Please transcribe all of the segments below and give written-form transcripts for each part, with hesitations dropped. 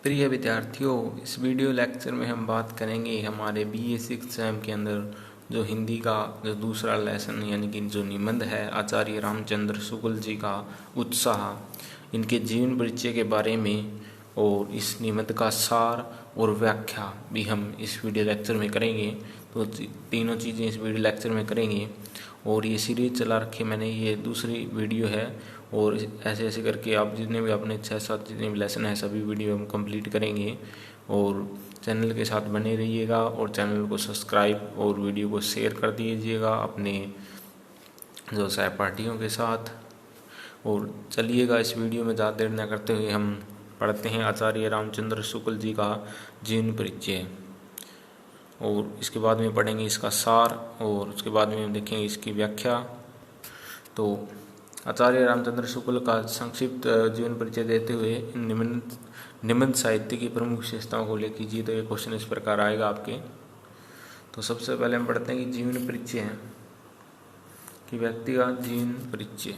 प्रिय विद्यार्थियों, इस वीडियो लेक्चर में हम बात करेंगे हमारे BA 6 सेम के अंदर जो हिंदी का जो दूसरा लेसन यानी कि जो निबंध है आचार्य रामचंद्र शुक्ल जी का उत्साह, इनके जीवन परिचय के बारे में और इस निबंध का सार और व्याख्या भी हम इस वीडियो लेक्चर में करेंगे। तो तीनों चीज़ें इस वीडियो लेक्चर में करेंगे और ये सीरीज चला रखी मैंने, ये दूसरी वीडियो है और ऐसे ऐसे करके आप जितने भी अपने 6-7 जितने भी लेसन हैं सभी वीडियो हम कंप्लीट करेंगे। और चैनल के साथ बने रहिएगा और चैनल को सब्सक्राइब और वीडियो को शेयर कर दीजिएगा अपने जो सहपाठियों के साथ। और चलिएगा इस वीडियो में ज़्यादा देर न करते हुए हम पढ़ते हैं आचार्य रामचंद्र शुक्ल जी का जीवन परिचय और इसके बाद में पढ़ेंगे इसका सार और उसके बाद में देखेंगे इसकी व्याख्या। तो आचार्य रामचंद्र शुक्ल का संक्षिप्त जीवन परिचय देते हुए निबंध साहित्य की प्रमुख विशेषताओं को लिख कीजिए। तो ये क्वेश्चन इस प्रकार आएगा आपके। तो सबसे पहले हम पढ़ते हैं कि जीवन परिचय है कि व्यक्ति का जीवन परिचय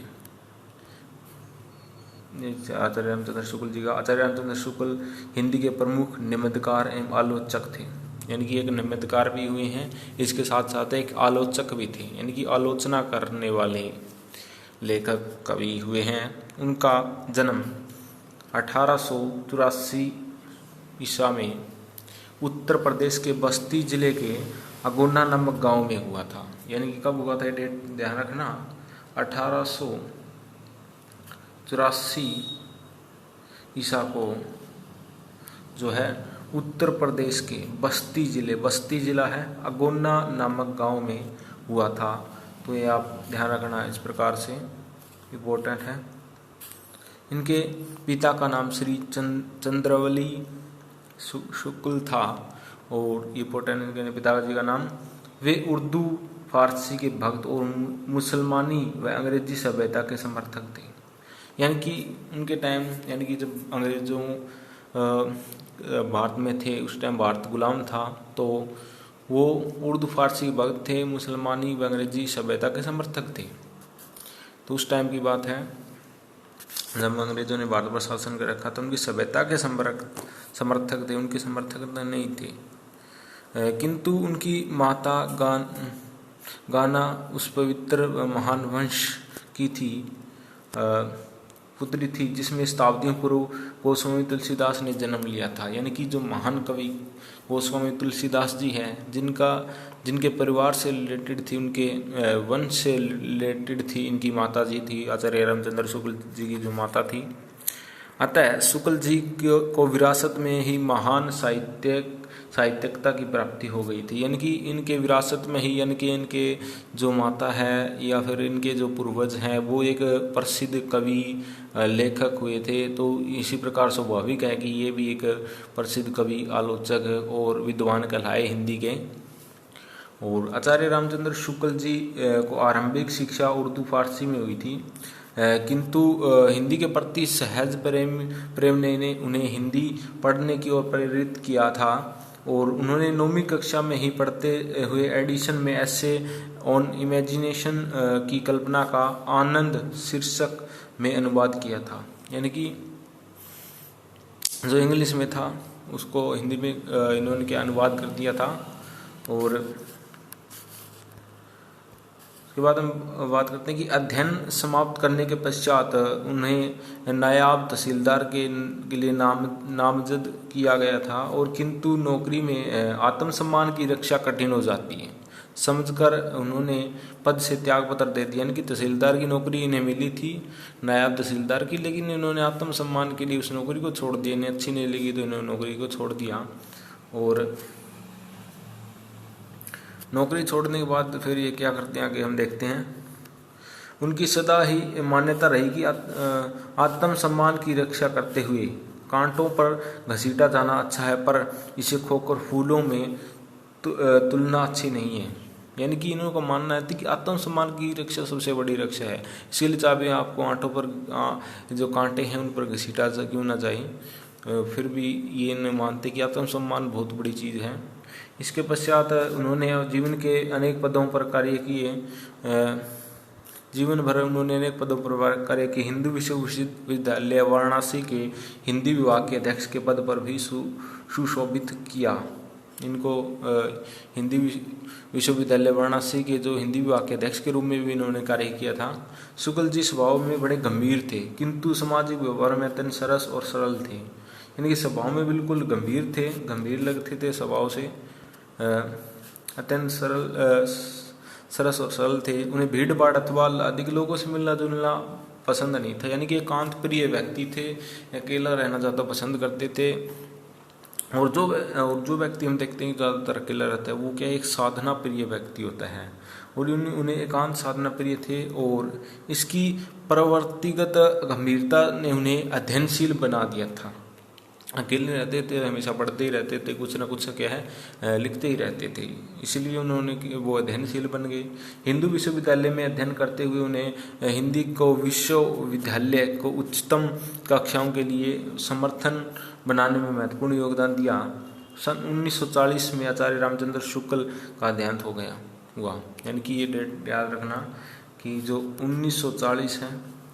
आचार्य रामचंद्र शुक्ल जी का। आचार्य रामचंद्र शुक्ल हिंदी के प्रमुख निबंधकार एवं आलोचक थे, यानी कि एक निबंधकार भी हुए हैं, इसके साथ साथ एक आलोचक भी थे, यानी कि आलोचना करने वाले लेखक कवि हुए हैं। उनका जन्म 1884 ईसा में उत्तर प्रदेश के बस्ती जिले के अगोना नामक गांव में हुआ था। यानी कि कब हुआ था, डेट ध्यान रखना, 1884 ईसा को जो है उत्तर प्रदेश के बस्ती जिला है, अगोना नामक गांव में हुआ था। तो ये आप ध्यान रखना इस प्रकार से, इम्पोर्टेंट है। इनके पिता का नाम श्री चंद्रवली शुक्ल था और इम्पोर्टेंट इनके पिताजी का नाम। वे उर्दू फारसी के भक्त और मुसलमानी व अंग्रेजी सभ्यता के समर्थक थे। यानी कि उनके टाइम, यानी कि जब अंग्रेजों भारत में थे उस टाइम भारत गुलाम था, तो वो उर्दू फारसी भक्त थे, मुसलमानी व अंग्रेजी सभ्यता के समर्थक थे। तो उस टाइम की बात है जब अंग्रेजों ने भारत पर शासन कर रखा तो उनकी सभ्यता के समर्थक थे, उनके समर्थक नहीं थे। किंतु उनकी माता गाना उस पवित्र महान वंश की थी पुत्री थी जिसमें शताब्दियों पूर्व गोस्वामी तुलसीदास ने जन्म लिया था। यानी कि जो महान कवि गोस्वामी तुलसीदास जी हैं, जिनके परिवार से रिलेटेड थी, उनके वंश से रिलेटेड थी इनकी माता जी थी, आचार्य रामचंद्र शुक्ल जी की जो माता थी। अतः शुक्ल जी को विरासत में ही महान साहित्यिकता की प्राप्ति हो गई थी। यानी कि इनके विरासत में ही, यानी कि इनके जो माता है या फिर इनके जो पूर्वज हैं वो एक प्रसिद्ध कवि लेखक हुए थे। तो इसी प्रकार स्वाभाविक है कि ये भी एक प्रसिद्ध कवि, आलोचक और विद्वान कहलाए हिंदी के। और आचार्य रामचंद्र शुक्ल जी को आरंभिक शिक्षा उर्दू फारसी में हुई थी, किंतु हिंदी के प्रति सहज प्रेम ने उन्हें हिंदी पढ़ने की ओर प्रेरित किया था और उन्होंने 9वीं कक्षा में ही पढ़ते हुए एडिशन में ऐसे ऑन इमेजिनेशन की कल्पना का आनंद शीर्षक में अनुवाद किया था। यानी कि जो इंग्लिश में था उसको हिंदी में इन्होंने क्या अनुवाद कर दिया था। और उसके बाद हम बात करते हैं कि अध्ययन समाप्त करने के पश्चात उन्हें नायब तहसीलदार के लिए नामजद किया गया था। और किंतु नौकरी में आत्मसम्मान की रक्षा कठिन हो जाती है समझकर उन्होंने पद से त्यागपत्र दे दिया। यानी कि तहसीलदार की नौकरी इन्हें मिली थी, नायब तहसीलदार की, लेकिन इन्होंने आत्मसम्मान के लिए उस नौकरी को छोड़ दिया। इन्हें अच्छी नहीं लगी तो इन्होंने नौकरी को छोड़ दिया। और नौकरी छोड़ने के बाद फिर ये क्या करते हैं आगे हम देखते हैं। उनकी सदा ही मान्यता रही कि आत्मसम्मान की रक्षा करते हुए कांटों पर घसीटा जाना अच्छा है, पर इसे खोकर फूलों में तुलना अच्छी नहीं है। यानी कि इन्हों का मानना है कि आत्मसम्मान की रक्षा सबसे बड़ी रक्षा है, इसलिए चाहे आपको आंटों पर जो कांटे हैं उन पर घसीटा क्यों ना जाए, फिर भी ये नहीं मानते कि आत्मसम्मान बहुत बड़ी चीज़ है। इसके पश्चात उन्होंने जीवन के अनेक पदों पर कार्य किए, जीवन भर उन्होंने अनेक पदों पर कार्य किए। हिंदू विश्वविद्यालय वाराणसी के हिंदी विभाग के अध्यक्ष के पद पर भी सुशोभित किया। इनको हिंदी विश्वविद्यालय वाराणसी के जो हिंदी विभाग के अध्यक्ष के रूप में भी इन्होंने कार्य किया था। शुक्ल जी स्वभाव में बड़े गंभीर थे, किंतु सामाजिक व्यवहार में अत्यंत सरस और सरल थे। यानी कि स्वभाव में बिल्कुल गंभीर थे, गंभीर लगते थे स्वभाव से, अत्यंत सरस और सरल थे। उन्हें भीड़ भाड़ अथवा अधिक लोगों से मिलना जुलना पसंद नहीं था। यानी कि एकांत प्रिय व्यक्ति थे, अकेला रहना ज़्यादा पसंद करते थे। और जो व्यक्ति हम देखते हैं ज़्यादातर अकेला रहता है, वो क्या एक साधना प्रिय व्यक्ति होता है, और उन्हें एकांत साधना प्रिय थे। और इसकी प्रवृत्तिगत गंभीरता ने उन्हें अध्ययनशील बना दिया था। अकेले रहते थे, हमेशा पढ़ते ही रहते थे, कुछ ना कुछ क्या है लिखते ही रहते थे, इसलिए उन्होंने वो अध्ययनशील बन गए। हिंदू विश्वविद्यालय में अध्ययन करते हुए उन्हें हिंदी को विश्वविद्यालय को उच्चतम कक्षाओं के लिए समर्थन बनाने में महत्वपूर्ण योगदान दिया। सन 1940 में आचार्य रामचंद्र शुक्ल का देहांत हुआ। यानी कि ये डेट याद रखना कि जो 1940 है,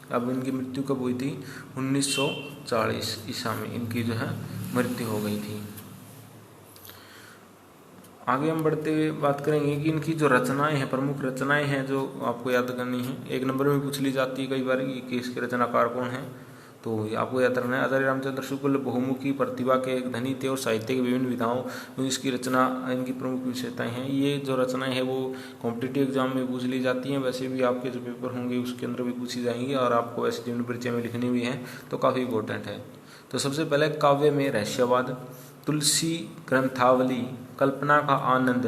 अब इनकी मृत्यु कब हुई थी? 1940 ईसा में इनकी जो है मृत्यु हो गई थी। आगे हम बढ़ते हुए बात करेंगे कि इनकी जो रचनाएं हैं, प्रमुख रचनाएं हैं जो आपको याद करनी है। एक नंबर में पूछ ली जाती है कई बार कि इसके रचनाकार कौन है, तो आपको याद रखना है। आचार्य रामचंद्र शुक्ल बहुमुखी प्रतिभा के एक धनी थे और साहित्य की विभिन्न विधाओं में इसकी रचना, इनकी प्रमुख विशेषताएं हैं। ये जो रचनाएं हैं वो कॉम्पिटिटिव एग्जाम में पूछ ली जाती हैं, वैसे भी आपके जो पेपर होंगे उसके अंदर भी पूछी जाएंगी, और आपको वैसे जीवन परिचय में लिखनी भी है, तो काफ़ी इंपॉर्टेंट है। तो सबसे पहले काव्य में रहस्यवाद, तुलसी ग्रंथावली, कल्पना का आनंद,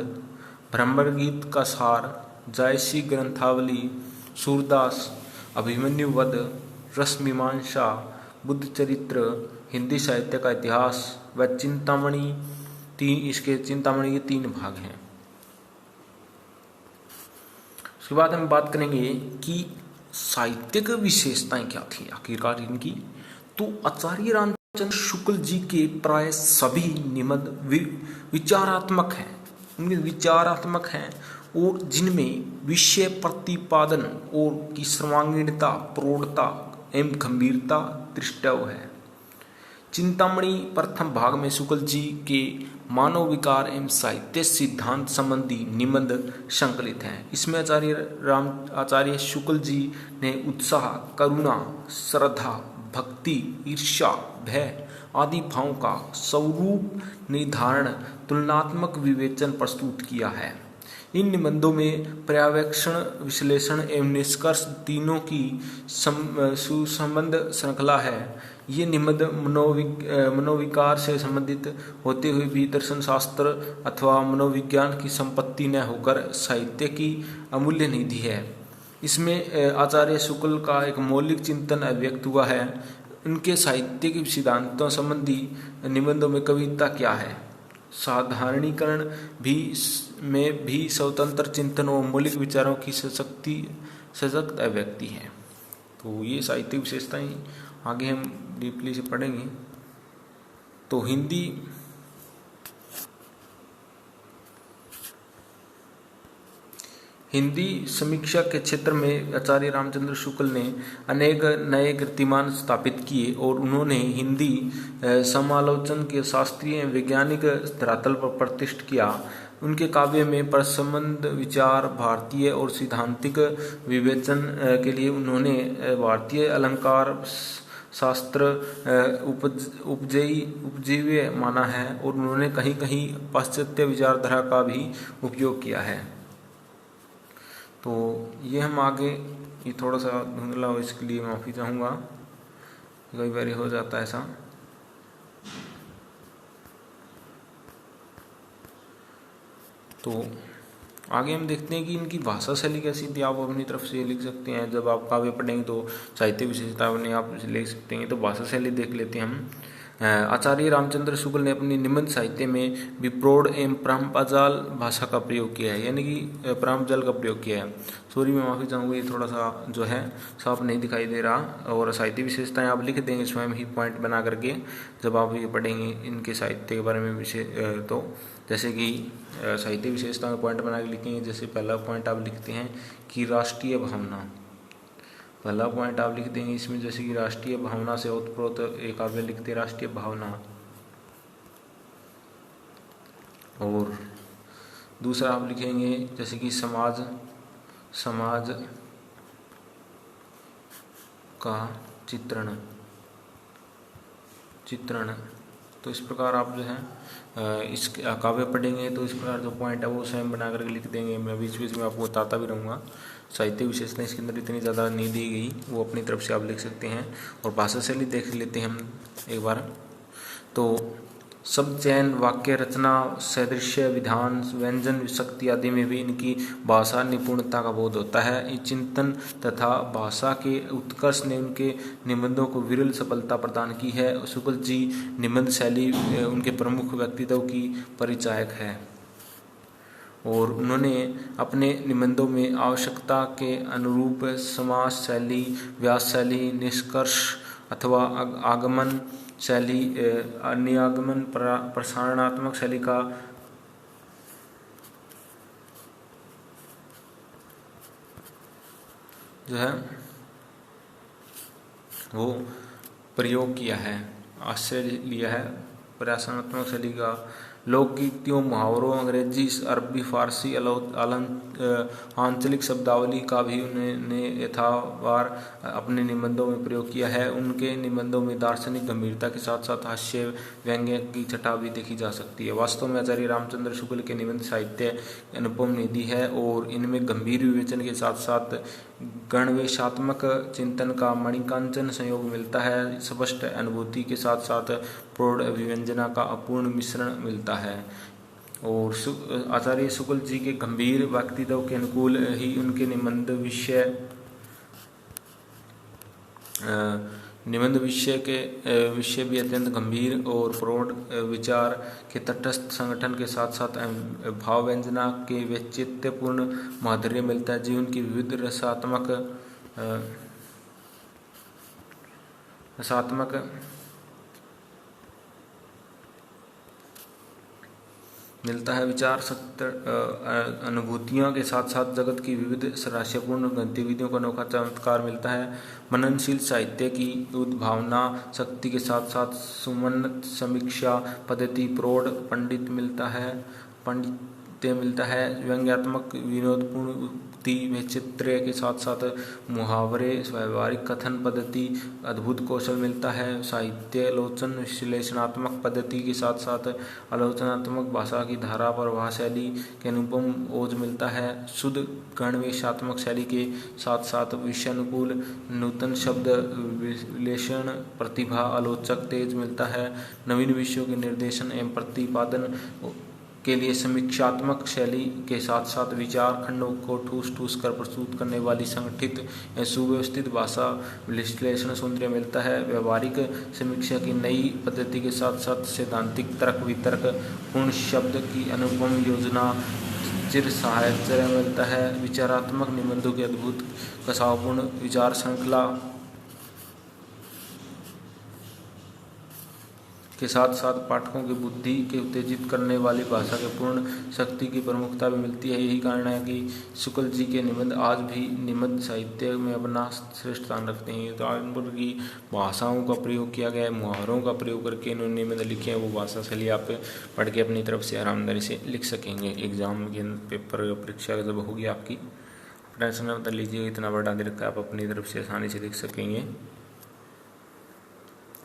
भ्रमर गीत का सार, जायसी ग्रंथावली, सूरदास, अभिमन्यु वध, रसमीमांसा, बुद्ध चरित्र, हिंदी साहित्य का इतिहास व चिंतामणि। इसके चिंतामणि के 3 भाग हैं। उसके बाद हम बात करेंगे कि साहित्यिक विशेषताएं क्या थी आखिरकार इनकी। तो आचार्य रामचंद्र शुक्ल जी के प्राय सभी निबंध विचारात्मक हैं, उनके विचारात्मक हैं, और जिनमें विषय प्रतिपादन और की सर्वांगीणता, प्रौढ़ता एवं गंभीरता दृष्टव्य है। चिंतामणि प्रथम भाग में शुक्ल जी के मानव विकार एवं साहित्य सिद्धांत संबंधी निबंध संकलित हैं। इसमें आचार्य शुक्ल जी ने उत्साह, करुणा, श्रद्धा, भक्ति, ईर्ष्या, भय आदि भावों का स्वरूप निर्धारण, तुलनात्मक विवेचन प्रस्तुत किया है। इन निबंधों में पर्यवेक्षण, विश्लेषण एवं निष्कर्ष तीनों की सुसंबद्ध श्रृंखला है। ये निबंध मनोविकार से संबंधित होते हुए भी दर्शन शास्त्र अथवा मनोविज्ञान की संपत्ति न होकर साहित्य की अमूल्य निधि है। इसमें आचार्य शुक्ल का एक मौलिक चिंतन अभिव्यक्त हुआ है। उनके साहित्यिक सिद्धांतों संबंधी निबंधों में कविता क्या है, साधारणीकरण में भी स्वतंत्र चिंतन और मौलिक विचारों की सशक्त अभिव्यक्ति है। तो ये साहित्यिक विशेषताएं आगे हम डीपली से पढ़ेंगे। तो हिंदी समीक्षा के क्षेत्र में आचार्य रामचंद्र शुक्ल ने अनेक नए कीर्तिमान स्थापित किए, और उन्होंने हिंदी समालोचन के शास्त्रीय वैज्ञानिक धरातल पर प्रतिष्ठित किया। उनके काव्य में प्रसंबंध, विचार, भारतीय और सैद्धांतिक विवेचन के लिए उन्होंने भारतीय अलंकार शास्त्र उपजीव्य माना है, और उन्होंने कहीं कहीं पाश्चात्य विचारधारा का भी उपयोग किया है। तो ये हम आगे, ये थोड़ा सा धुंधला हो, इसके लिए माफ़ी चाहूँगा, कई बार हो जाता है ऐसा। तो आगे हम देखते हैं कि इनकी भाषा शैली कैसी थी। आप अपनी तरफ से लिख सकते हैं, जब आप काव्य पढ़ेंगे तो साहित्य विशेषता अपने आप लिख सकते हैं। तो भाषा शैली देख लेते हैं हम। आचार्य रामचंद्र शुक्ल ने अपनी निबंध साहित्य में विप्रौढ़ एवं प्राम्पजाल भाषा का प्रयोग किया है, यानी कि प्राम्पजाल का प्रयोग किया है। सॉरी, मैं माफ़ी चाहूँगा, ये थोड़ा सा जो है साफ नहीं दिखाई दे रहा। और साहित्य विशेषताएं आप लिख देंगे स्वयं ही पॉइंट बना करके, जब आप ये पढ़ेंगे इनके साहित्य के बारे में तो जैसे कि साहित्य विशेषता में पॉइंट बना के लिखेंगे। जैसे पहला पॉइंट आप लिखते हैं कि राष्ट्रीय भावना, पहला पॉइंट आप लिख देंगे इसमें, जैसे कि राष्ट्रीय भावना से ओतप्रोत, एक आप लिखते हैं राष्ट्रीय भावना। और दूसरा आप लिखेंगे जैसे कि समाज का चित्रण। तो इस प्रकार आप जो है इस काव्य पढ़ेंगे तो इस प्रकार जो पॉइंट है वो स्वयं बना करके लिख देंगे। मैं बीच बीच में आपको बताता भी रहूँगा। साहित्य विशेषता इसके अंदर इतनी ज़्यादा नहीं दी गई, वो अपनी तरफ से आप लिख सकते हैं। और भाषा शैली देख लेते हैं हम एक बार। तो शब्द चयन, वाक्य रचना, सदृश्य, विधान, व्यंजन शक्ति आदि में भी इनकी भाषा निपुणता का बोध होता है। इस चिंतन तथा भाषा के उत्कर्ष ने उनके निबंधों को विरल सफलता प्रदान की है। शुक्ल जी निबंध शैली उनके प्रमुख व्यक्तित्व की परिचायक है और उन्होंने अपने निबंधों में आवश्यकता के अनुरूप समास शैली, व्यास शैली, निष्कर्ष अथवा आगमन शैली, नियागमन, प्रसारणात्मक शैली का जो है वो प्रयोग किया है, आश्रय लिया है। प्रसारणात्मक शैली का लोकगीतियों, मुहावरों, अंग्रेजी, अरबी, फारसी, आंचलिक शब्दावली का भी उन्होंने यथावार अपने निबंधों में प्रयोग किया है। उनके निबंधों में दार्शनिक गंभीरता के साथ साथ हास्य व्यंग्य की छटा भी देखी जा सकती है। वास्तव में आचार्य रामचंद्र शुक्ल के निबंध साहित्य अनुपम निधि है और इनमें गंभीर विवेचन के साथ साथ गणवेशात्मक चिंतन का मणिकांचन संयोग मिलता है। स्पष्ट अनुभूति के साथ साथ प्रौढ़ अभिव्यंजना का अपूर्ण मिश्रण मिलता है। और आचार्य शुक्ल जी के गंभीर व्यक्तित्व के अनुकूल ही उनके निबंध विषय भी अत्यंत गंभीर और प्रौढ़ विचार के तटस्थ संगठन के साथ साथ भाव व्यंजना के वैचित्यपूर्ण माधुर्य मिलता है। जीवन की विविध रसात्मक मिलता है। विचार शक्त अनुभूतियों के साथ साथ जगत की विविध रहस्यपूर्ण गतिविधियों का अनोखा चमत्कार मिलता है। मननशील साहित्य की उद्भावना शक्ति के साथ साथ सुमन समीक्षा पद्धति प्रौढ़ पंडित्य मिलता है। व्यंग्यात्मक विनोदपूर्ण उक्ति वैचित्र्य के साथ साथ मुहावरे, व्यवहारिक कथन पद्धति, अद्भुत कौशल मिलता है। साहित्यालोचन विश्लेषणात्मक पद्धति के साथ साथ आलोचनात्मक भाषा की धारा प्रवाह शैली के अनुपम ओज मिलता है। शुद्ध गणवेशात्मक शैली के साथ साथ विषयानुकूल नूतन शब्द विश्लेषण प्रतिभा आलोचक तेज मिलता है। नवीन विषयों के निर्देशन एवं प्रतिपादन के लिए समीक्षात्मक शैली के साथ साथ विचार खंडों को ठूस कर प्रस्तुत करने वाली संगठित या सुव्यवस्थित भाषा विश्लेषण सौंदर्य मिलता है। व्यवहारिक समीक्षा की नई पद्धति के साथ साथ सैद्धांतिक तर्क वितर्क पूर्ण शब्द की अनुपम योजना चिर साहित्य मिलता है। विचारात्मक निबंधों के अद्भुत कसावपूर्ण विचार श्रृंखला के साथ साथ पाठकों की बुद्धि के उत्तेजित करने वाली भाषा के पूर्ण शक्ति की प्रमुखता भी मिलती है। यही कारण है कि शुक्ल जी के निबंध आज भी निबंध साहित्य में अपना श्रेष्ठ स्थान रखते हैं। तो आज की भाषाओं का प्रयोग किया गया है, मुहावरों का प्रयोग करके इन्होंने निबंध लिखे हैं। वो भाषा शैली आप पढ़ के अपनी तरफ से आरामदारी से लिख सकेंगे। एग्जाम के पेपर परीक्षा जब होगी आपकी टेंशन मत लीजिए, इतना बड़ा दे रखा है, आप अपनी तरफ से आसानी से लिख सकेंगे।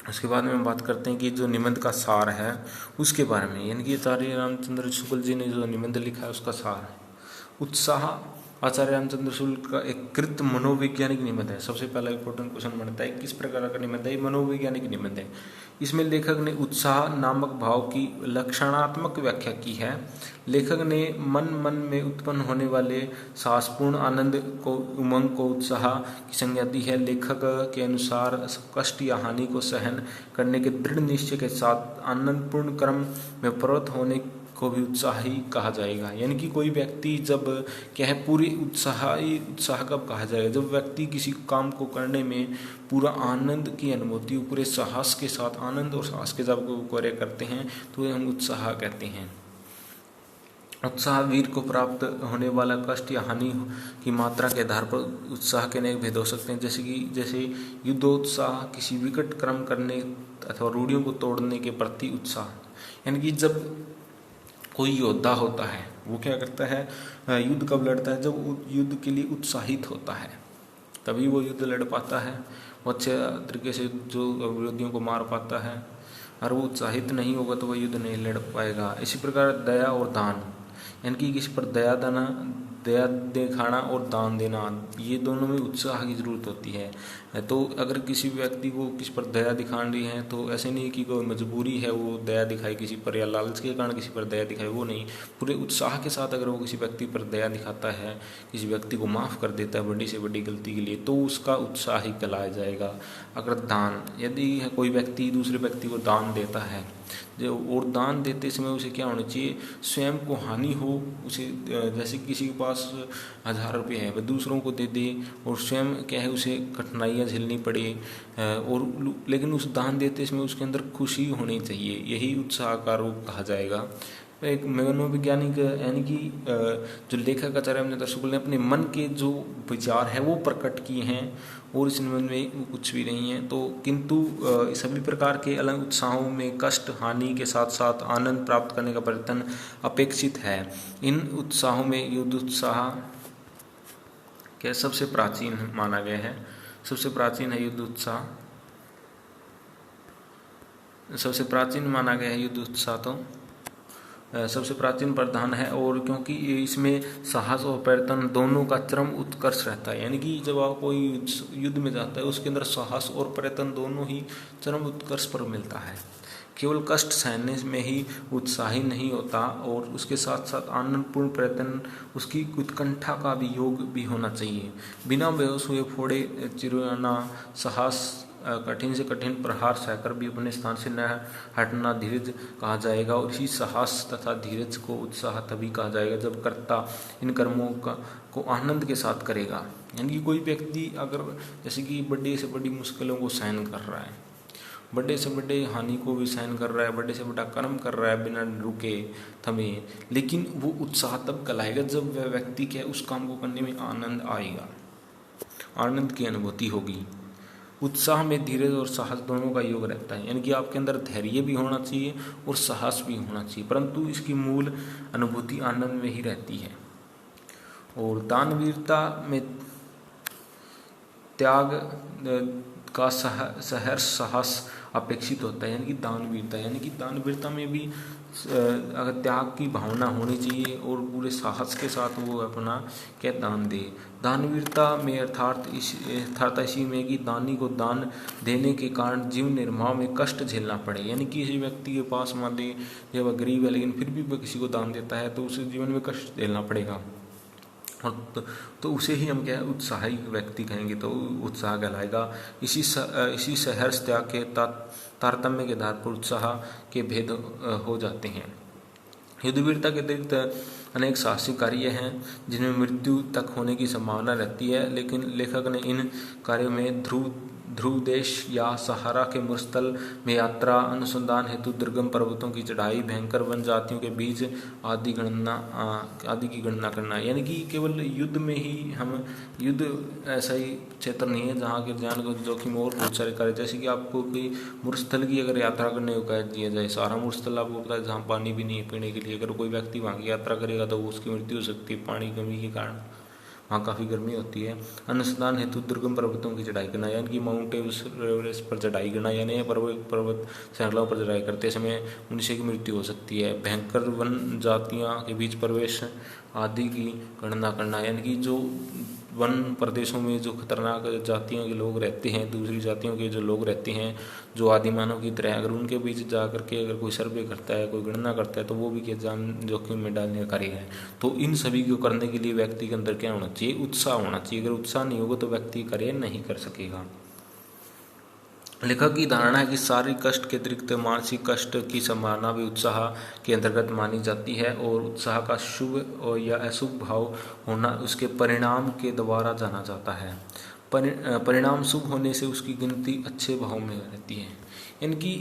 उसके बाद में हम बात करते हैं कि जो निबंध का सार है उसके बारे में, यानी कि आचार्य रामचंद्र शुक्ल जी ने जो निबंध लिखा है उसका सार है। उत्साह आचार्य रामचंद्र शुक्ल का एक कृत मनोवैज्ञानिक निबंध है। सबसे पहला इंपॉर्टेंट क्वेश्चन बनता है किस प्रकार का निबंध है? मनोवैज्ञानिक निबंध है। इसमें लेखक ने उत्साह नामक भाव की लक्षणात्मक व्याख्या की है। लेखक ने मन में उत्पन्न होने वाले साहसपूर्ण आनंद को, उमंग को उत्साह की संज्ञा दी है। लेखक के अनुसार कष्ट या हानि को सहन करने के दृढ़ निश्चय के साथ आनंदपूर्ण कर्म में प्रवृत्त होने को भी उत्साह ही कहा जाएगा। यानी कि कोई व्यक्ति जब क्या है पूरी उत्साह कब कहा जाएगा? जब व्यक्ति किसी काम को करने में पूरा आनंद की अनुभूति, पूरे साहस के साथ आनंद और साहस के जब कार्य करते हैं तो हम उत्साह कहते हैं। उत्साह वीर को प्राप्त होने वाला कष्ट या हानि की मात्रा के आधार पर उत्साह के अनेक भेद हो सकते हैं, जैसे युद्धोत्साह किसी विकट कर्म करने अथवा रूढ़ियों को तोड़ने के प्रति उत्साह। यानी कि जब कोई योद्धा होता है वो क्या करता है, युद्ध कब लड़ता है, जब वो युद्ध के लिए उत्साहित होता है तभी वो युद्ध लड़ पाता है, वो अच्छे तरीके से जो विरोधियों को मार पाता है। और वो उत्साहित नहीं होगा तो वह युद्ध नहीं लड़ पाएगा। इसी प्रकार दया और दान, यानी कि किसी पर दया दिखाना और दान देना, ये दोनों में उत्साह की जरूरत होती है। तो अगर किसी व्यक्ति को किसी पर दया दिखानी है तो ऐसे नहीं कि कोई मजबूरी है वो दया दिखाए किसी पर, या लालच के कारण किसी पर दया दिखाए, वो नहीं, पूरे उत्साह के साथ अगर वो किसी व्यक्ति पर दया दिखाता है, किसी व्यक्ति को माफ़ कर देता है बड़ी से बड़ी गलती के लिए, तो उसका उत्साह ही कहलाया जाएगा। अगर दान, यदि कोई व्यक्ति दूसरे व्यक्ति को दान देता है जो, और दान देते समय उसे क्या होना चाहिए, स्वयं को हानि हो उसे, जैसे किसी के पास 1000 रुपये है वह दूसरों को दे दे और स्वयं क्या है उसे कठिनाइयाँ झेलनी पड़े, और लेकिन उस दान देते समय उसके अंदर खुशी होनी चाहिए, यही उत्साह का रूप कहा जाएगा। एक मनोवैज्ञानिक यानी कि जो लेखक आचार्य रामचंद्र शुक्ल ने अपने मन के जो विचार है वो प्रकट किए हैं और इस निबंध में कुछ भी नहीं है। तो किंतु सभी प्रकार के अलग उत्साहों में कष्ट हानि के साथ साथ आनंद प्राप्त करने का प्रयत्न अपेक्षित है। इन उत्साहों में युद्ध उत्साह क्या सबसे प्राचीन माना गया है, सबसे प्राचीन है युद्ध उत्साह, सबसे प्राचीन माना गया है युद्ध उत्साह, तो सबसे प्राचीन प्रधान है। और क्योंकि इसमें साहस और प्रयत्न दोनों का चरम उत्कर्ष रहता है, यानी कि जब आप कोई युद्ध में जाता है उसके अंदर साहस और प्रयत्न दोनों ही चरम उत्कर्ष पर मिलता है। केवल कष्ट सहने में ही उत्साही नहीं होता और उसके साथ साथ आनंदपूर्ण प्रयत्न, उसकी उत्कंठा का भी योग भी होना चाहिए। बिना बेहोश हुए फोड़े चिरयाना साहस, कठिन से कठिन प्रहार सहकर भी अपने स्थान से न हटना धीरज कहा जाएगा। और इसी साहस तथा धीरज को उत्साह तभी कहा जाएगा जब कर्ता इन कर्मों को आनंद के साथ करेगा। यानी कि कोई व्यक्ति अगर जैसे कि बड़ी से बड़ी मुश्किलों को सहन कर रहा है, बड़े से बड़े हानि को भी सहन कर रहा है, बड़े से बड़ा कर्म कर रहा है बिना रुके थमे, लेकिन वो उत्साह तब कहलाएगा जब वह व्यक्ति क्या उस काम को करने में आनंद आएगा, आनंद की अनुभूति होगी। उत्साह में धीरज और साहस दोनों का योग रहता है, यानी कि आपके अंदर धैर्य भी होना चाहिए और साहस भी होना चाहिए, परंतु इसकी मूल अनुभूति आनंद में ही रहती है। और दानवीरता में त्याग का सहर्ष साहस अपेक्षित होता है, यानी कि दानवीरता, यानी कि दानवीरता में भी अगर त्याग की भावना होनी चाहिए और पूरे साहस के साथ वो अपना क्या दान दे। दानवीरता में अर्थात इसी में कि दानी को दान देने के कारण जीवन निर्वाह में कष्ट झेलना पड़े, यानी कि किसी व्यक्ति के पास मान ली जब वह गरीब है लेकिन फिर भी वह किसी को दान देता है तो उसे जीवन में कष्ट झेलना पड़ेगा, और तो उसे ही हम क्या है उत्साही व्यक्ति कहेंगे, तो उत्साह कहलाएगा। इसी सहर्ष त्याग के तारतम्य के आधार पर उत्साह के भेद हो जाते हैं। युद्धवीरता के अतिरिक्त अनेक साहसिक कार्य हैं जिनमें मृत्यु तक होने की संभावना रहती है, लेकिन लेखक ने इन कार्यों में ध्रुव देश या सहारा के मरुस्थल में यात्रा, अनुसंधान हेतु दुर्गम पर्वतों की चढ़ाई, भयंकर वन जातियों के बीच आदि की गणना करना, यानी कि केवल युद्ध में ही हम युद्ध ऐसा ही क्षेत्र नहीं है जहाँ के ज्ञान को जोखिम और बहुत सारे कार्य, जैसे कि आपको कोई मरुस्थल की अगर यात्रा करने को कह दिया जाए, सारा मरुस्थल आपको पता है जहाँ पानी भी नहीं है पीने के लिए, अगर कोई व्यक्ति वहाँ की यात्रा करेगा तो उसकी मृत्यु हो सकती है पानी कमी के कारण, वहाँ काफ़ी गर्मी होती है। अनुसंधान हेतु दुर्गम पर्वतों की चढ़ाई करना, यानी कि माउंट एवरेस्ट पर चढ़ाई करना, यानी पर्वत श्रृंखलाओं पर चढ़ाई करते समय मनुष्य की मृत्यु हो सकती है। भयंकर वन जातियाँ के बीच प्रवेश आदि की गणना करना, यानी कि जो वन प्रदेशों में जो खतरनाक जातियों के लोग रहते हैं, दूसरी जातियों के जो लोग रहते हैं जो आदिमानव की तरह, अगर उनके बीच जा करके अगर कोई सर्वे करता है, कोई गणना करता है तो वो भी क्या जान जोखिम में डालने का कार्य है। तो इन सभी को करने के लिए व्यक्ति के अंदर क्या होना चाहिए, उत्साह होना चाहिए। अगर उत्साह नहीं होगा तो व्यक्ति कार्य नहीं कर सकेगा। लेखक की धारणा है कि शारीरिक कष्ट के अतिरिक्त मानसिक कष्ट की संभावना भी उत्साह के अंतर्गत मानी जाती है, और उत्साह का शुभ और या अशुभ भाव होना उसके परिणाम के द्वारा जाना जाता है। परिणाम शुभ होने से उसकी गिनती अच्छे भाव में रहती है, यानी कि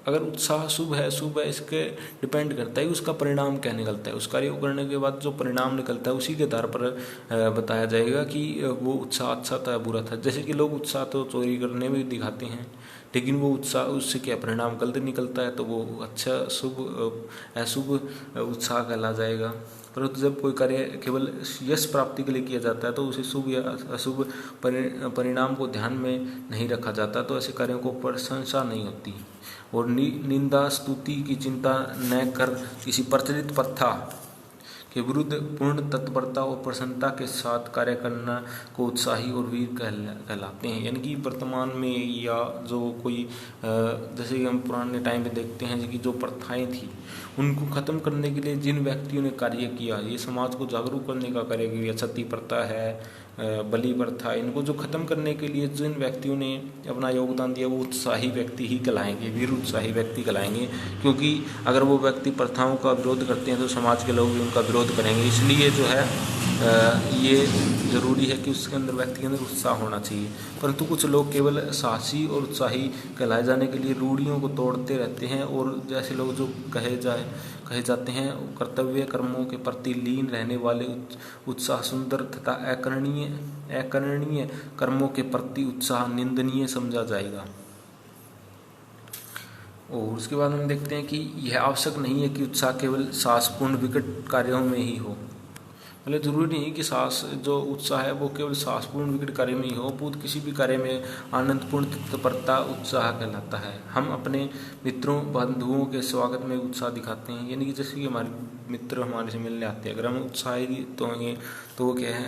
अगर उत्साह शुभ है इसके डिपेंड करता है उसका परिणाम क्या निकलता है। उस कार्य को करने के बाद जो परिणाम निकलता है उसी के आधार पर बताया जाएगा कि वो उत्साह अच्छा था या बुरा था। जैसे कि लोग उत्साह तो चोरी करने में दिखाते हैं, लेकिन वो उत्साह उससे क्या परिणाम गलत निकलता है तो वो अच्छा शुभ अशुभ उत्साह कहला जाएगा। परंतु जब कोई कार्य केवल यश प्राप्ति के लिए किया जाता है तो उसे शुभ या अशुभ परिणाम को ध्यान में नहीं रखा जाता, तो ऐसे कार्यों को प्रशंसा नहीं होती। और निंदा स्तुति की चिंता न कर किसी प्रचलित प्रथा के विरुद्ध पूर्ण तत्परता और प्रसन्नता के साथ कार्य करना को उत्साही और वीर कहलाते हैं। यानी कि वर्तमान में या जो कोई जैसे कि हम पुराने टाइम में देखते हैं कि जो प्रथाएं थी उनको ख़त्म करने के लिए जिन व्यक्तियों ने कार्य किया, ये समाज को जागरूक करने का कार्य किया, सती प्रथा है, बलि प्रथा, इनको जो ख़त्म करने के लिए जिन व्यक्तियों ने अपना योगदान दिया वो उत्साही व्यक्ति ही कहलाएंगे, वीर उत्साही व्यक्ति कहलाएंगे। क्योंकि अगर वो व्यक्ति प्रथाओं का विरोध करते हैं तो समाज के लोग भी उनका विरोध करेंगे। इसलिए जो है ये ज़रूरी है कि उसके अंदर व्यक्ति के अंदर उत्साह होना चाहिए। परंतु कुछ लोग केवल साहसी और उत्साही कहलाए जाने के लिए रूढ़ियों को तोड़ते रहते हैं, और जैसे लोग जो कहे जाते हैं कर्तव्य कर्मों के प्रति लीन रहने वाले उत्साह सुंदर तथा अकरणीय कर्मों के प्रति उत्साह निंदनीय समझा जाएगा। और उसके बाद हम देखते हैं कि यह आवश्यक नहीं है कि उत्साह केवल साहसपूर्ण विकट कार्यों में ही हो। मतलब जरूरी नहीं कि जो उत्साह है वो केवल साहसपूर्ण विकट कार्य में ही हो, पूत किसी भी कार्य में आनंदपूर्ण तत्परता उत्साह कहलाता है। हम अपने मित्रों बंधुओं के स्वागत में उत्साह दिखाते हैं, यानी कि जैसे कि हमारे मित्र हमारे से मिलने आते हैं, अगर हम उत्साहित होंगे तो वो क्या है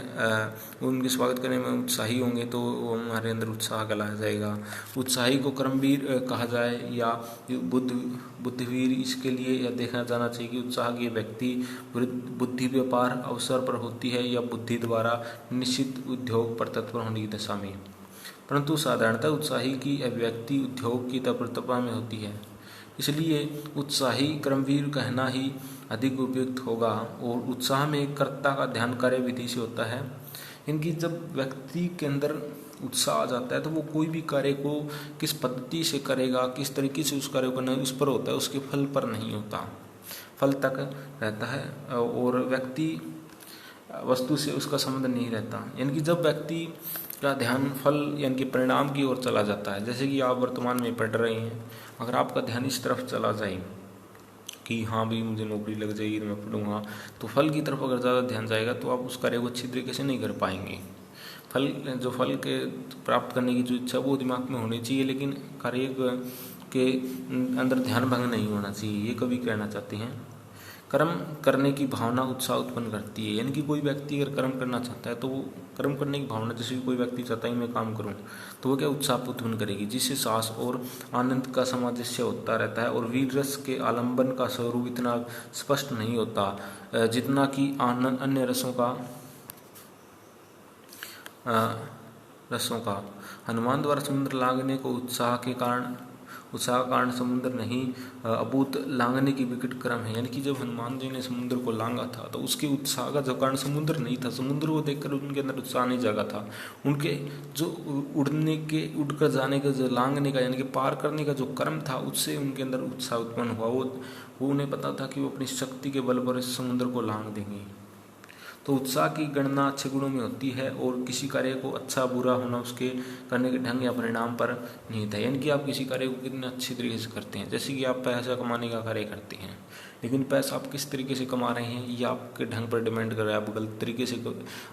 उनके स्वागत करने में उत्साही होंगे तो वो हमारे अंदर उत्साह कहलाया जाएगा। उत्साही को कर्मवीर कहा जाए या बुद्धिवीर, इसके लिए यह देखना जाना चाहिए कि उत्साह की व्यक्ति बुद्धि व्यापार अवसर पर होती है या बुद्धि द्वारा निश्चित उद्योग पर तत्पर होने की दशा में। परंतु साधारणतः उत्साही की अभिव्यक्ति उद्योग की तत्परता में होती है, इसलिए उत्साही कर्मवीर कहना ही अधिक उपयुक्त होगा। और उत्साह में कर्ता का ध्यान कार्य विधि से होता है। इनकी जब व्यक्ति के अंदर उत्साह आ जाता है तो वो कोई भी कार्य को किस पद्धति से करेगा, किस तरीके से उस कार्य को करना है उस पर होता है, उसके फल पर नहीं होता, फल तक रहता है। और व्यक्ति वस्तु से उसका संबंध नहीं रहता। यानी कि जब व्यक्ति का ध्यान फल यानी कि परिणाम की ओर चला जाता है, जैसे कि आप वर्तमान में पढ़ रहे हैं, अगर आपका ध्यान इस तरफ चला जाए कि हाँ भी मुझे नौकरी लग जाएगी तो मैं पढ़ूंगा, तो फल की तरफ अगर ज़्यादा ध्यान जाएगा तो आप उस कार्य को अच्छी तरीके से नहीं कर पाएंगे। फल के प्राप्त करने की जो इच्छा वो दिमाग में होनी चाहिए, लेकिन कार्य के अंदर ध्यान भंग नहीं होना चाहिए, ये कभी कहना चाहते हैं। कर्म करने की भावना उत्साह उत्पन्न करती है। यानी कि कोई व्यक्ति अगर कर्म करना चाहता है तो वो कर्म करने की भावना, जैसे कोई व्यक्ति चाहता है मैं काम करूं, तो वो क्या उत्साह उत्पन्न करेगी, जिससे साहस और आनंद का सामंजस्य होता रहता है। और वीर रस के आलंबन का स्वरूप इतना स्पष्ट नहीं होता जितना कि अन्य रसों का। हनुमान द्वारा समुद्र लांघने को उत्साह कारण समुद्र नहीं अभूत लांघने की विकट क्रम है। यानी कि जब हनुमान जी ने समुद्र को लांघा था तो उसके उत्साह का जो कारण समुद्र नहीं था, समुद्र को देखकर उनके अंदर उत्साह नहीं जागा था, उनके जो उड़कर जाने का जो लांघने का यानी कि पार करने का जो क्रम था उससे उनके अंदर उत्साह उत्पन्न हुआ। वो उन्हें पता था कि वो अपनी शक्ति के बल पर इस समुद्र को लांघ देंगे। तो उत्साह की गणना अच्छे गुणों में होती है और किसी कार्य को अच्छा बुरा होना उसके करने के ढंग या परिणाम पर नहीं था। यानी कि आप किसी कार्य को कितने अच्छी तरीके से करते हैं, जैसे कि आप पैसा कमाने का कार्य करते हैं, लेकिन पैसा आप किस तरीके से कमा रहे हैं ये आपके ढंग पर डिपेंड कर रहा है। आप गलत तरीके से,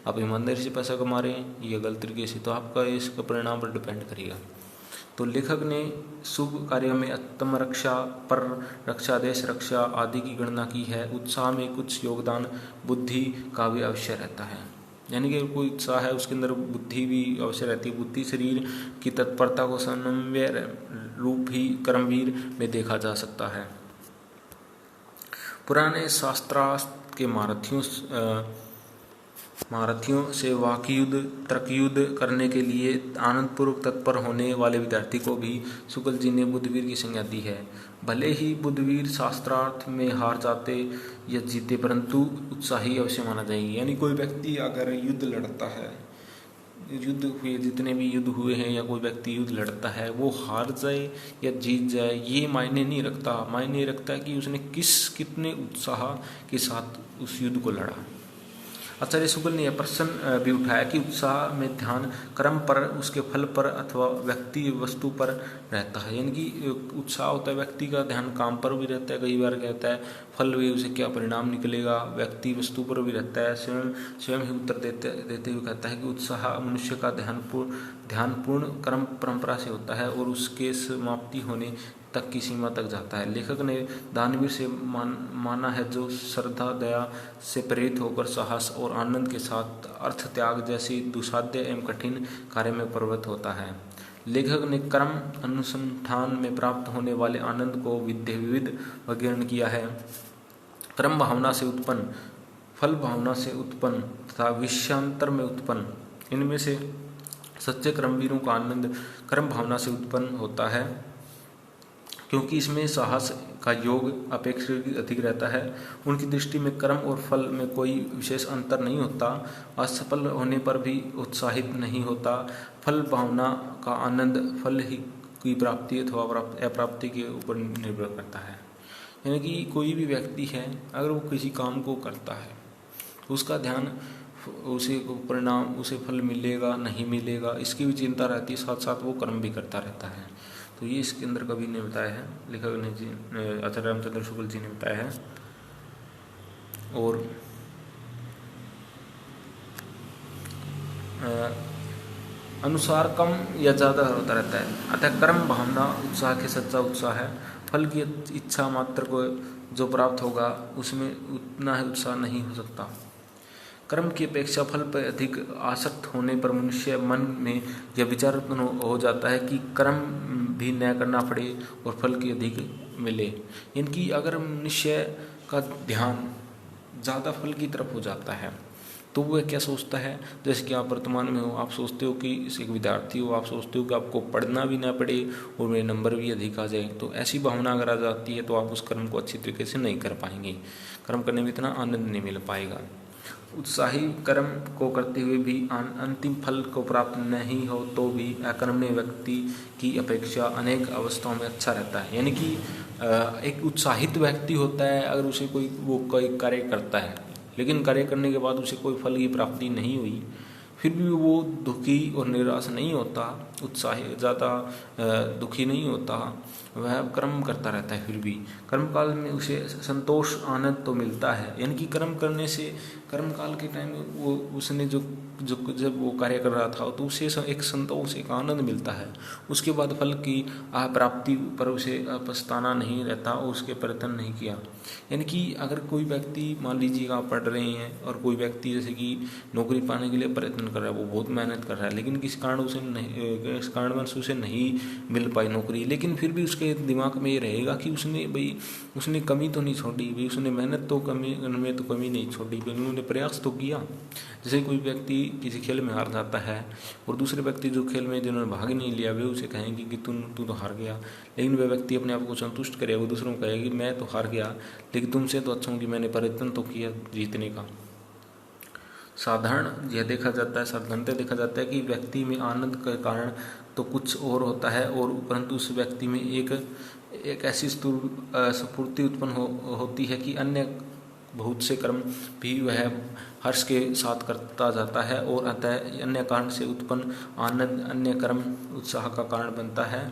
आप ईमानदारी से पैसा कमा रहे हैं या गलत तरीके से, तो आपका इसका परिणाम पर डिपेंड करेगा। तो लेखक ने शुभ कार्यों में आत्म रक्षा, पर रक्षा, देश रक्षा आदि की गणना की है। उत्साह में कुछ योगदान बुद्धि का भी अवश्य रहता है। यानी कि कोई उत्साह है उसके अंदर बुद्धि भी अवश्य रहती है। बुद्धि शरीर की तत्परता को समन्वय रूप ही कर्मवीर में देखा जा सकता है। पुराने शास्त्रास्त्र के महारथियों से वाकयुद्ध तर्कयुद्ध करने के लिए आनंदपूर्वक तत्पर होने वाले विद्यार्थी को भी शुक्ल जी ने बुद्धवीर की संज्ञा दी है। भले ही बुद्धवीर शास्त्रार्थ में हार जाते या जीते, परंतु उत्साही अवश्य माना जाएगी। यानी कोई व्यक्ति अगर युद्ध लड़ता है युद्ध हुए, जितने भी युद्ध हुए हैं या कोई व्यक्ति युद्ध लड़ता है, वो हार जाए या जीत जाए ये मायने नहीं रखता। मायने रखता है कि उसने कितने उत्साह के साथ उस युद्ध को लड़ा। आचार्य शुक्ल ने यह प्रश्न भी उठाया कि उत्साह में ध्यान कर्म पर, उसके फल पर अथवा व्यक्ति वस्तु पर रहता है। यानी कि उत्साह होता है, व्यक्ति का ध्यान काम पर भी रहता है, कई बार कहता है फल भी उसे क्या परिणाम निकलेगा, व्यक्ति वस्तु पर भी रहता है। स्वयं ही उत्तर देते हुए कहता है कि उत्साह मनुष्य का ध्यानपूर्ण कर्म परंपरा से होता है और उसके समाप्ति होने तक की सीमा तक जाता है। लेखक ने दानवीर से माना है जो श्रद्धा दया से प्रेरित होकर साहस और आनंद के साथ अर्थ त्याग जैसी दुसाध्य एवं कठिन कार्य में प्रवृत्त होता है। लेखक ने कर्म अनुसंधान में प्राप्त होने वाले आनंद को विविध वर्गीकरण किया है। कर्म भावना से उत्पन्न, फल भावना से उत्पन्न तथा विषयांतर में उत्पन्न। इनमें से सच्चे कर्मवीरों का आनंद कर्म भावना से उत्पन्न होता है, क्योंकि इसमें साहस का योग अपेक्षाकृत अधिक रहता है। उनकी दृष्टि में कर्म और फल में कोई विशेष अंतर नहीं होता। असफल होने पर भी उत्साहित नहीं होता। फल भावना का आनंद फल ही की प्राप्ति अथवा अप्राप्ति के ऊपर निर्भर करता है। यानी कि कोई भी व्यक्ति है, अगर वो किसी काम को करता है, उसका ध्यान उसे परिणाम, उसे फल मिलेगा नहीं मिलेगा, इसकी भी चिंता रहती है, साथ साथ वो कर्म भी करता रहता है। तो ये इसके अंदर कवि ने बताया है, लेखक ने जी आचार्य रामचंद्र शुक्ल जी ने बताया है। और अनुसार कम या ज़्यादा होता रहता है। अतः कर्म भावना उत्साह के सच्चा उत्साह है। फल की इच्छा मात्र को जो प्राप्त होगा उसमें उतना ही उत्साह नहीं हो सकता। कर्म की अपेक्षा फल पर अधिक आसक्त होने पर मनुष्य मन में यह विचार उत्पन्न हो जाता है कि कर्म भी न करना पड़े और फल की अधिक मिले। यानी कि अगर मनुष्य का ध्यान ज़्यादा फल की तरफ हो जाता है तो वह क्या सोचता है, जैसे कि आप वर्तमान में हो, आप सोचते हो कि एक विद्यार्थी हो, आप सोचते हो कि आपको पढ़ना भी ना पड़े और मेरे नंबर भी अधिक आ जाए। तो ऐसी भावना अगर आ जाती है तो आप उस कर्म को अच्छी तरीके से नहीं कर पाएंगे, कर्म करने में इतना आनंद नहीं मिल पाएगा। उत्साही कर्म को करते हुए भी अंतिम फल को प्राप्त नहीं हो तो भी अकर्मण्य व्यक्ति की अपेक्षा अनेक अवस्थाओं में अच्छा रहता है। यानी कि एक उत्साहित व्यक्ति होता है, अगर उसे कोई कार्य करता है लेकिन कार्य करने के बाद उसे कोई फल की प्राप्ति नहीं हुई, फिर भी वो दुखी और निराश नहीं होता, उत्साही ज़्यादा दुखी नहीं होता, वह कर्म करता रहता है। फिर भी कर्म काल में उसे संतोष आनंद तो मिलता है। यानी कि कर्म करने से, कर्म काल के टाइम में वो उसने जो जब वो कार्य कर रहा था तो उसे एक संतोष, एक आनंद मिलता है। उसके बाद फल की प्राप्ति पर उसे पछताना नहीं रहता और उसके प्रयत्न नहीं किया। यानी कि अगर कोई व्यक्ति, मान लीजिए आप पढ़ रहे हैं और कोई व्यक्ति जैसे कि नौकरी पाने के लिए प्रयत्न कर रहा है, वो बहुत मेहनत कर रहा है, लेकिन किसी कारणवश उसे नहीं मिल पाई नौकरी, लेकिन फिर भी उसके दिमाग में ये रहेगा कि उसने कमी तो नहीं छोड़ी भाई, उसने मेहनत तो कमी नहीं छोड़ी, उन्होंने प्रयास तो किया। जैसे कोई व्यक्ति किसी खेल में हार जाता है और दूसरे व्यक्ति जो खेल में जिन्होंने भाग नहीं लिया वे उसे कहेंगे कि तू तो हार गया, लेकिन वह व्यक्ति अपने आप को संतुष्ट करेगा, वो दूसरों को कहेगा कि मैं तो हार गया लेकिन तुमसे तो अच्छा हूँ कि मैंने प्रयत्न तो किया जीतने का। साधारणतः देखा जाता है कि व्यक्ति में आनंद के कारण तो कुछ और होता है, और परंतु उस व्यक्ति में एक ऐसी स्फूर्ति उत्पन्न होती है कि अन्य बहुत से कर्म भी वह हर्ष के साथ करता जाता है, और अतः अन्य कारण से उत्पन्न आनंद अन्य कर्म उत्साह का कारण बनता है।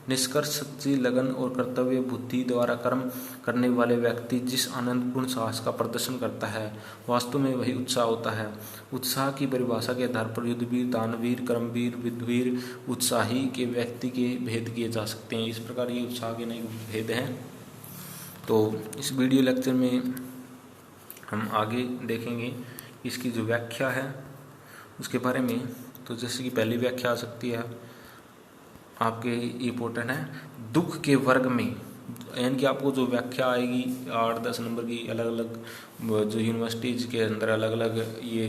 निष्कर्ष सच्ची लगन और कर्तव्य बुद्धि द्वारा कर्म करने वाले व्यक्ति जिस आनंदपूर्ण साहस का प्रदर्शन करता है वास्तव में वही उत्साह होता है। उत्साह की परिभाषा के आधार पर युद्धवीर, दानवीर, कर्मवीर, विद्वीर, उत्साही के व्यक्ति के भेद किए जा सकते हैं। इस प्रकार ये उत्साह के नए भेद हैं। तो इस वीडियो लेक्चर में हम आगे देखेंगे इसकी जो व्याख्या है उसके बारे में। तो जैसे कि पहली व्याख्या आ सकती है आपके इम्पोर्टेंट है, दुख के वर्ग में, यानी कि आपको जो व्याख्या आएगी 8-10 नंबर की, अलग अलग जो यूनिवर्सिटीज़ के अंदर अलग अलग ये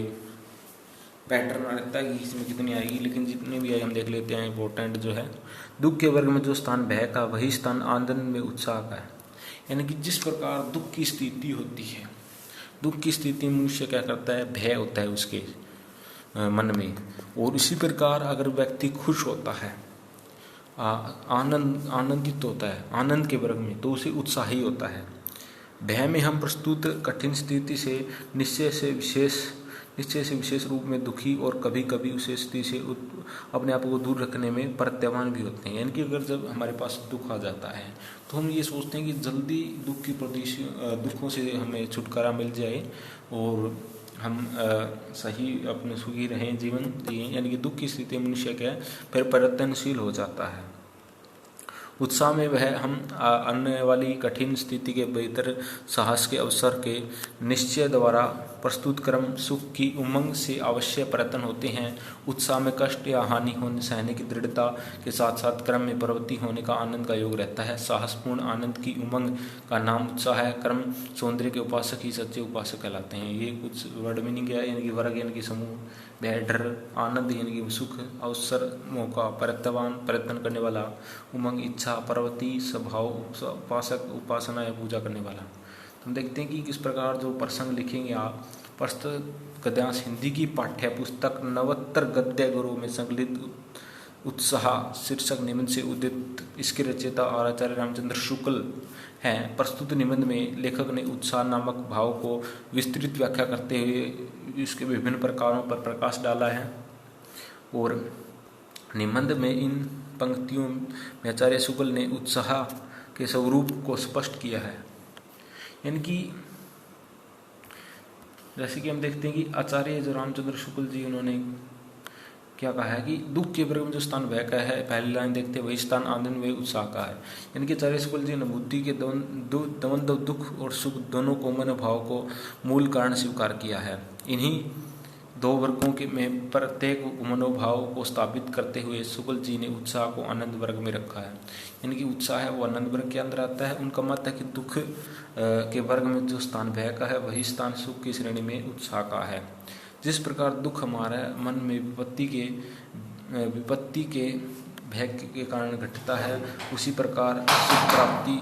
पैटर्न रहता है कि इसमें कितनी आएगी, लेकिन जितने भी आए हम देख लेते हैं। इम्पोर्टेंट जो है, दुख के वर्ग में जो स्थान भय का वही स्थान आनंद में उत्साह का है। यानी कि जिस प्रकार दुख की स्थिति होती है, दुख की स्थिति में मनुष्य क्या करता है, भय होता है उसके, मन में। और इसी प्रकार अगर व्यक्ति खुश होता है, आनंदित होता है आनंद के वर्ग में, तो उसे उत्साही होता है। भय में हम प्रस्तुत कठिन स्थिति से निश्चय से विशेष रूप में दुखी और कभी कभी उस स्थिति से अपने आप को दूर रखने में प्रत्यवान भी होते हैं। यानी कि अगर जब हमारे पास दुख आ जाता है तो हम ये सोचते हैं कि जल्दी दुखों से हमें छुटकारा मिल जाए और हम सही अपने सुखी रहें, जीवन जिए। यानी कि दुख की स्थिति मनुष्य क्या है, फिर परिवर्तनशील हो जाता है। उत्साह में वह हम आने वाली कठिन स्थिति के बेहतर साहस के अवसर के निश्चय द्वारा प्रस्तुत क्रम सुख की उमंग से अवश्य प्रयत्न होते हैं। उत्साह में कष्ट या हानि होने सहने की दृढ़ता के साथ साथ क्रम में प्रवृत्ति होने का आनंद का योग रहता है। साहसपूर्ण आनंद की उमंग का नाम उत्साह है। क्रम सौंदर्य के उपासक ही सच्चे उपासक कहलाते हैं। ये कुछ वर्ड मीनिंग है, यानी कि वर्ग यानी कि समूह, डर आनंद यानी कि सुख, अवसर मौका, प्रत्यवान प्रयत्न करने वाला, उमंग इच्छा, प्रवृत्ति स्वभाव, उपासक उपासना या पूजा करने वाला। तो हम देखते हैं कि किस प्रकार जो प्रसंग लिखेंगे आप। प्रस्तुत गद्यांश हिंदी की पाठ्य पुस्तक नवोत्तर गद्य गुरु में संकलित उत्साह शीर्षक निबंध से उदित इसके रचयिता आचार्य रामचंद्र शुक्ल हैं। प्रस्तुत निबंध में लेखक ने उत्साह नामक भाव को विस्तृत व्याख्या करते हुए इसके विभिन्न प्रकारों पर प्रकाश डाला है। और निबंध में इन पंक्तियों में आचार्य शुक्ल ने उत्साह के स्वरूप को स्पष्ट किया है। यानी कि जैसे कि हम देखते हैं कि आचार्य जो रामचंद्र शुक्ल जी, उन्होंने क्या कहा है कि दुख के वर्ग में जो स्थान वह का है, पहली लाइन देखते हैं, वही स्थान आनंद में उत्साह का है। यानी कि आचार्य शुक्ल जी ने बुद्धि के द्वंद्व दुख और सुख दोनों कोमल भाव को मूल कारण स्वीकार किया है। इन्हीं दो वर्गों के में प्रत्येक मनोभाव को स्थापित करते हुए शुक्ल जी ने उत्साह को आनंद वर्ग में रखा है। यानी कि उत्साह है वो आनंद वर्ग के अंदर आता है। उनका मत है कि दुख के वर्ग में जो स्थान भय का है वही स्थान सुख की श्रेणी में उत्साह का है। जिस प्रकार दुख हमारे मन में विपत्ति के भय के कारण घटता है, उसी प्रकार सुख प्राप्ति